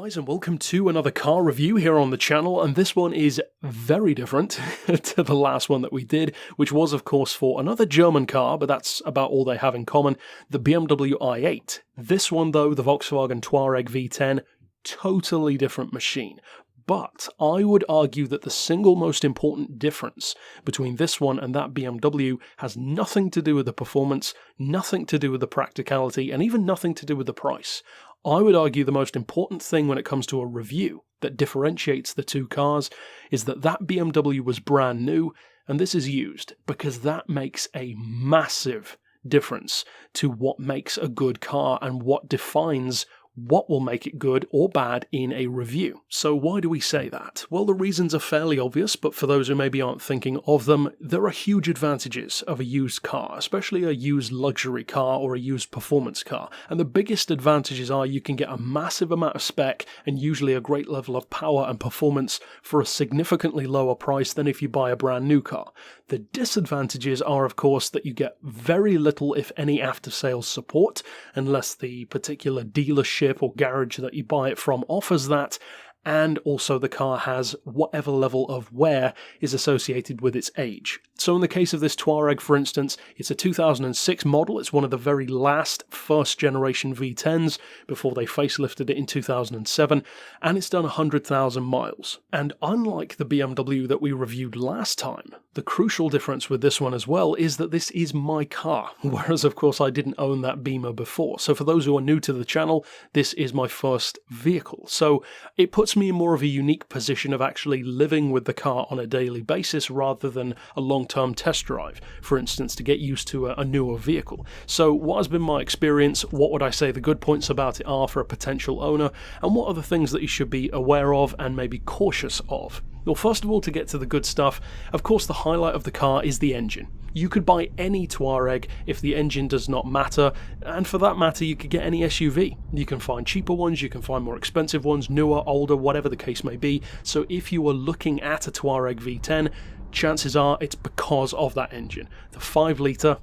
guys, and welcome to another car review here on the channel, and this one is very different to the last one that we did, which was of course for another German car, but that's about all they have in common, the BMW i8. This one though, the Volkswagen Touareg V10, totally different machine. But I would argue that the single most important difference between this one and that BMW has nothing to do with the performance, nothing to do with the practicality, and even nothing to do with the price. I would argue the most important thing when it comes to a review that differentiates the two cars is that that BMW was brand new and this is used, because that makes a massive difference to what makes a good car and what defines what will make it good or bad in a review. So why do we say that? Well, the reasons are fairly obvious, but for those who maybe aren't thinking of them, there are huge advantages of a used car, especially a used luxury car or a used performance car. And the biggest advantages are you can get a massive amount of spec and usually a great level of power and performance for a significantly lower price than if you buy a brand new car. The disadvantages are, of course, that you get very little, if any, after-sales support, unless the particular dealership or garage that you buy it from offers that, and also the car has whatever level of wear is associated with its age. So in the case of this Touareg, for instance, it's a 2006 model. It's one of the very last first generation V10s before they facelifted it in 2007, and it's done 100,000 miles. And unlike the BMW that we reviewed last time, the crucial difference with this one as well is that this is my car, whereas of course I didn't own that Beamer before. So for those who are new to the channel, this is my first vehicle. So it puts me in more of a unique position of actually living with the car on a daily basis rather than a long-term test drive, for instance, to get used to a newer vehicle. So what has been my experience? What would I say the good points about it are for a potential owner, and what are the things that you should be aware of and maybe cautious of? Well, first of all, to get to the good stuff, of course the highlight of the car is the engine. You could buy any Touareg if the engine does not matter, and for that matter you could get any SUV. You can find cheaper ones, you can find more expensive ones, newer, older, whatever the case may be. So if you are looking at a Touareg V10, chances are it's because of that engine. The 5 litre,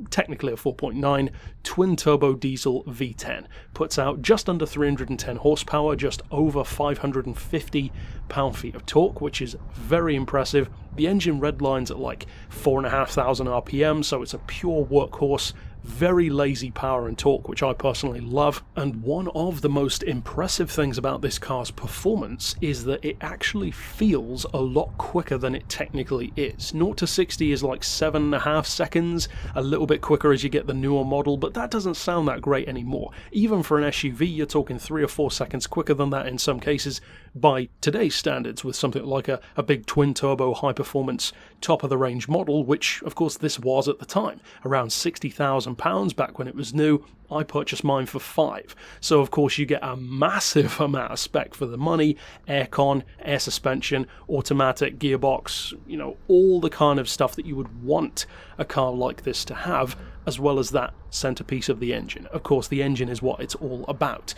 technically a 4.9 twin-turbo diesel V10 puts out just under 310 horsepower, just over 550 pound-feet of torque, which is very impressive. The engine redlines at like 4,500 RPM, so it's a pure workhorse. Very lazy power and torque, which I personally love. And one of the most impressive things about this car's performance is that it actually feels a lot quicker than it technically is. 0 to 60 is like 7.5 seconds, a little bit quicker as you get the newer model, but that doesn't sound that great anymore. Even for an SUV, you're talking 3 or 4 seconds quicker than that in some cases by today's standards, with something like a big twin-turbo high-performance top-of-the-range model, which of course this was at the time, around £60,000 back when it was new. I purchased mine for 5. So of course you get a massive amount of spec for the money: aircon, air suspension, automatic gearbox, you know, all the kind of stuff that you would want a car like this to have, as well as that centerpiece of the engine. Of course the engine is what it's all about.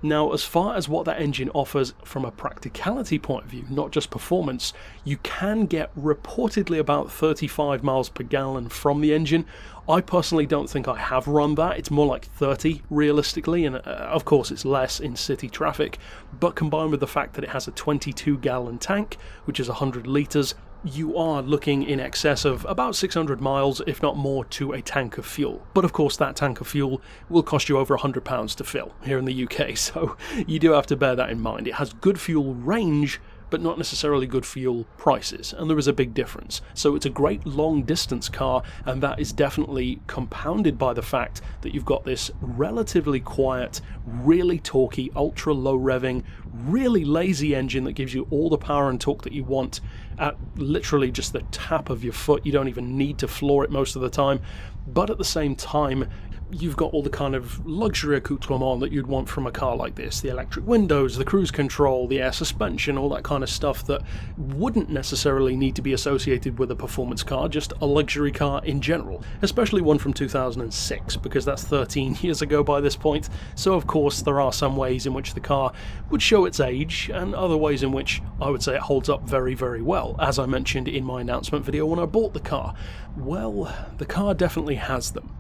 Now, as far as what that engine offers from a practicality point of view, not just performance, you can get reportedly about 35 miles per gallon from the engine. I personally don't think I have run that. It's more like 30 realistically, and of course it's less in city traffic, but combined with the fact that it has a 22-gallon tank, which is 100 litres, you are looking in excess of about 600 miles, if not more, to a tank of fuel. But of course that tank of fuel will cost you over £100 to fill here in the UK, so you do have to bear that in mind. It has good fuel range, but not necessarily good fuel prices, and there is a big difference. So it's a great long distance car, and that is definitely compounded by the fact that you've got this relatively quiet, really torquey, ultra low revving, really lazy engine that gives you all the power and torque that you want at literally just the tap of your foot. You don't even need to floor it most of the time, but at the same time you've got all the kind of luxury accoutrement that you'd want from a car like this: the electric windows, the cruise control, the air suspension, all that kind of stuff that wouldn't necessarily need to be associated with a performance car, just a luxury car in general, especially one from 2006, because that's 13 years ago by this point. So of course there are some ways in which the car would show its age, and other ways in which I would say it holds up very, very well, as I mentioned in my announcement video when I bought the car. Well, the car definitely has them.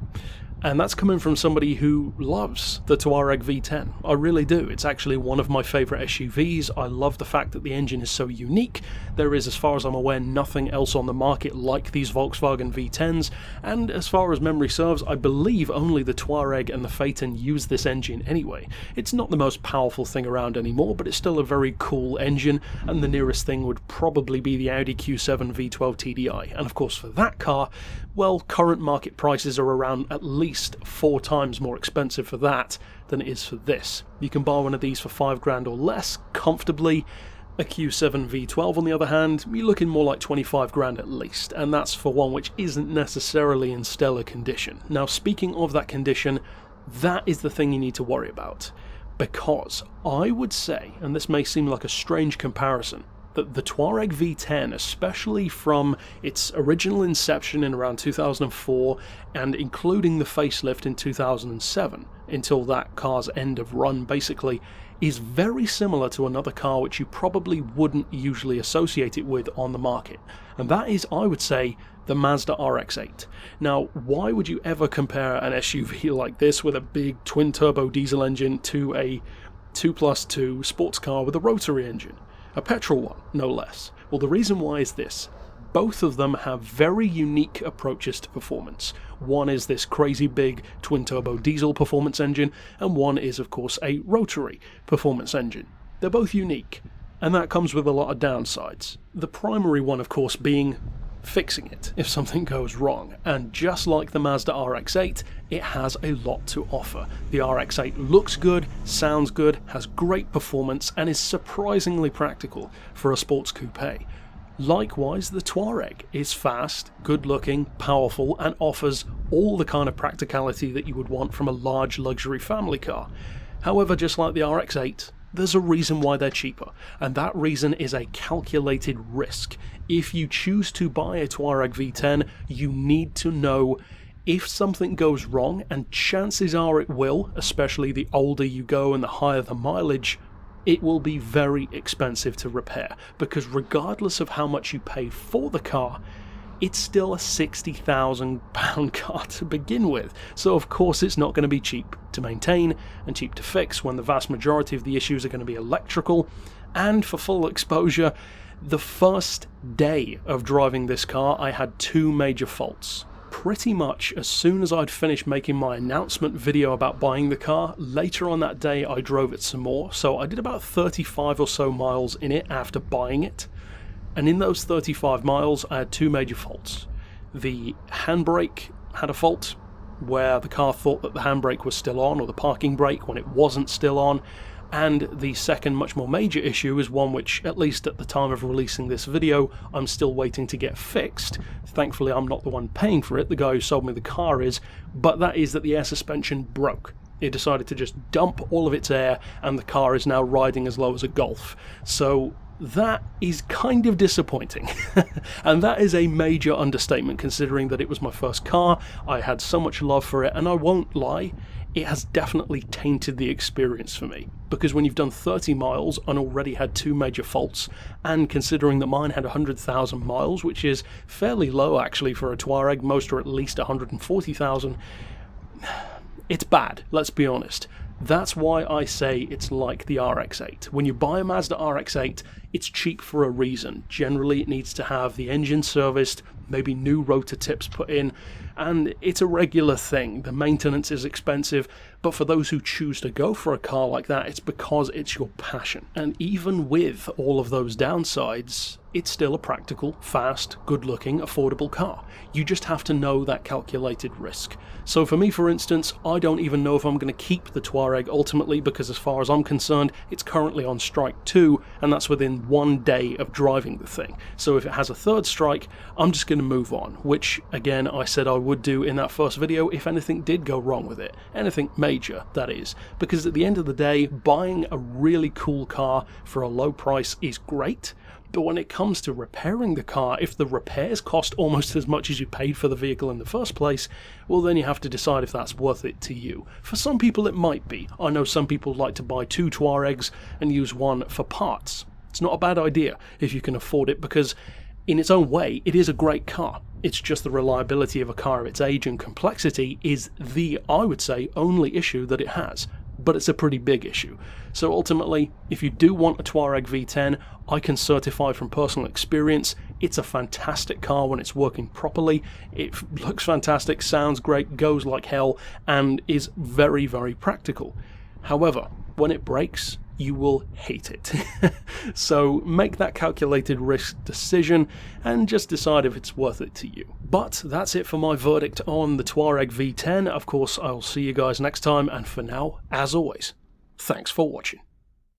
And that's coming from somebody who loves the Touareg V10. I really do. It's actually one of my favourite SUVs. I love the fact that the engine is so unique. There is, as far as I'm aware, nothing else on the market like these Volkswagen V10s, and as far as memory serves, I believe only the Touareg and the Phaeton use this engine anyway. It's not the most powerful thing around anymore, but it's still a very cool engine, and the nearest thing would probably be the Audi Q7 V12 TDi. And of course for that car, well, current market prices are around at least 4 times more expensive for that than it is for this. You can buy one of these for $5,000 or less comfortably. A Q7 V12 on the other hand, you're looking more like $25,000 at least, and that's for one which isn't necessarily in stellar condition. Now, speaking of that condition, that is the thing you need to worry about, because I would say, and this may seem like a strange comparison, that the Touareg V10, especially from its original inception in around 2004 and including the facelift in 2007 until that car's end of run basically, is very similar to another car which you probably wouldn't usually associate it with on the market, and that is, I would say, the Mazda RX-8. Now, why would you ever compare an SUV like this with a big twin-turbo diesel engine to a 2+2 sports car with a rotary engine? A petrol one, no less. Well, the reason why is this. Both of them have very unique approaches to performance. One is this crazy big twin-turbo diesel performance engine, and one is, of course, a rotary performance engine. They're both unique, and that comes with a lot of downsides. The primary one, of course, being fixing it if something goes wrong, and just like the Mazda RX-8, it has a lot to offer. The RX-8 looks good, sounds good, has great performance, and is surprisingly practical for a sports coupe. Likewise, the Touareg is fast, good-looking, powerful, and offers all the kind of practicality that you would want from a large luxury family car. However, just like the RX-8, there's a reason why they're cheaper, and that reason is a calculated risk. If you choose to buy a Touareg V10, you need to know if something goes wrong, and chances are it will, especially the older you go and the higher the mileage, it will be very expensive to repair, because regardless of how much you pay for the car, it's still a £60,000 car to begin with, so of course it's not going to be cheap to maintain and cheap to fix when the vast majority of the issues are going to be electrical. And for full exposure, the first day of driving this car I had 2 major faults. Pretty much as soon as I'd finished making my announcement video about buying the car, later on that day I drove it some more, so I did about 35 or so miles in it after buying it. And in those 35 miles, I had 2 major faults. The handbrake had a fault, where the car thought that the handbrake was still on, or the parking brake when it wasn't still on. And the second, much more major issue is one which, at least at the time of releasing this video, I'm still waiting to get fixed. Thankfully, I'm not the one paying for it, the guy who sold me the car is, but that is that the air suspension broke. It decided to just dump all of its air, and the car is now riding as low as a Golf. So that is kind of disappointing. And that is a major understatement considering that it was my first car, I had so much love for it, and I won't lie, it has definitely tainted the experience for me. Because when you've done 30 miles and already had 2 major faults, and considering that mine had 100,000 miles, which is fairly low actually for a Touareg, most are at least 140,000, it's bad, let's be honest. That's why I say it's like the RX-8. When you buy a Mazda RX-8, it's cheap for a reason. Generally, it needs to have the engine serviced, maybe new rotor tips put in, and it's a regular thing. The maintenance is expensive, but for those who choose to go for a car like that, it's because it's your passion. And even with all of those downsides, it's still a practical, fast, good-looking, affordable car. You just have to know that calculated risk. So for me, for instance, I don't even know if I'm going to keep the Touareg ultimately, because as far as I'm concerned, it's currently on strike 2, and that's within 1 day of driving the thing. So if it has a 3rd strike, I'm just going to move on, which again I said I would do in that first video if anything did go wrong with it. Anything major, that is. Because at the end of the day, buying a really cool car for a low price is great, but when it comes to repairing the car, if the repairs cost almost as much as you paid for the vehicle in the first place, well then you have to decide if that's worth it to you. For some people it might be. I know some people like to buy 2 Touaregs and use one for parts. It's not a bad idea if you can afford it, because in its own way, it is a great car. It's just the reliability of a car of its age and complexity is the, I would say, only issue that it has. But it's a pretty big issue. So ultimately, if you do want a Touareg V10, I can certify from personal experience, it's a fantastic car when it's working properly. It looks fantastic, sounds great, goes like hell, and is very, very practical. However, when it breaks, you will hate it. So make that calculated risk decision and just decide if it's worth it to you. But that's it for my verdict on the Touareg V10. Of course, I'll see you guys next time, and for now, as always, thanks for watching.